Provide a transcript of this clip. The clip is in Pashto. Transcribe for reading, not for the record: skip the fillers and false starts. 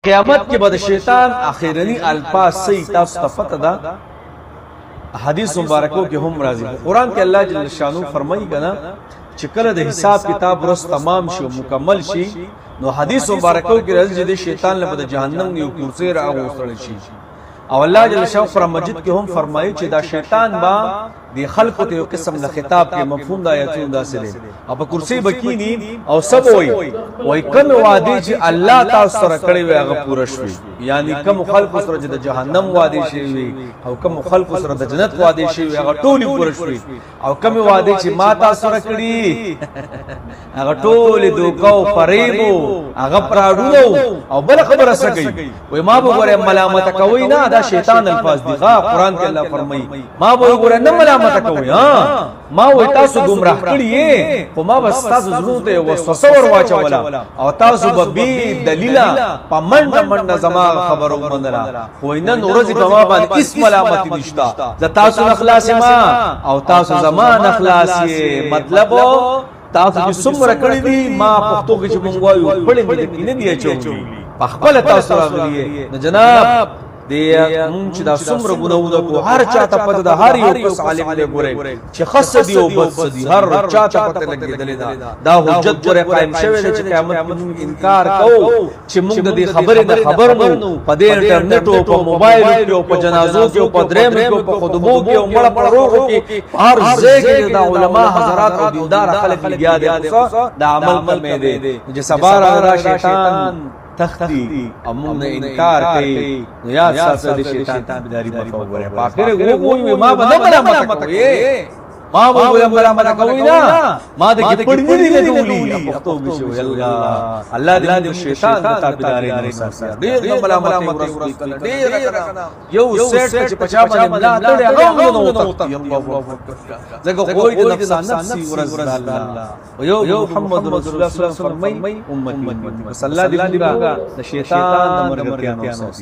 قیامت کې به د شیطان اخیرنی الفاظ صحیح تاسو ته پته ده حدیث مبارکو کې هم راځي قرآن کې الله جل شانو فرمایي کنه چې کله د حساب کتاب ورس تمام شي مکمل شي نو حدیث مبارکو کې راځي چې شیطان له د جهنم یو کرسي راغوستل شي او الله جل شانو پر مسجد کې هم فرمایي چې دا شیطان با دی خلق ته یو قسم د خطاب کې مفهوم دا آیتونه داسې دي او په کرسي بکینی او سب وای کوم وعده چې الله تاسو سره کړی وي هغه پوره شوی یعنی کوم خلق سره چې د جهنم وعده شوی او کوم خلق سره د جنت وعده شوی هغه ټول پوره شوی او کوم وعده چې ما تاسو سره کړی هغه ټول دوکاو فریبو هغه پراډو او بل خبره سګي وای ما به ګوره ملامت کوي نه دا شیطان الفاظ دي قرآن کې الله فرمایي ما به ګوره نه ملامت کوي ها ما وای تاسو گمراه کړی خو ما بس تاسو زړه ته وسوسه ور واچولا او تاسو به بي دلیلا پمنډ منډ زما خبرو منره خو نن ورځ په ما باندې اس ملامت نشتا ز تاسو اخلاص ما او تاسو زمان اخلاص مطلب تاسو چې څومره کړی دي ما پښتو کې چې مونږ وایو پړې مې کې نه دی چوي په خپل تاسو راغلی نه جناب دی مونږ چې دا څومره ګناونه کو هر چا ته پته ده هر یو کس عالم دی ګوره چې خاص دی او بد دی هر چا ته پته لګیدل دا حجت ګوره قائم شوی دی چې قیامت مونږ انکار کوو چې مونږ د دې خبرې نه خبر مو په دې انټرنیټ او په موبایل کې او په جنازو کې او په درېم کې او په خطبو کې او مړه پروغو کې هر ځای کې د علما حضرات او دیندار خلک لګیا دي دا عمل مې دی چې سبا را شیطان تختی امون انکار کوي یاد ساتل شیطان تابعداري مکو غره باخره وګوي ما به ملامت کوي ما به ملامت کوي نه ما د کې پړنی دی لګولي پښتو بشو الله دې شیطان تابعداري نه ساتي ډېر ملامت ورسول کله ډېر یو سیټ چې پچا باندې ملا تړي هغه نو وته زګو کوئی د نفسي ورز الله یو محمد رسول الله صلی الله علیه وسلم امتی صلی الله علیه وسلم د شیطان د مرګ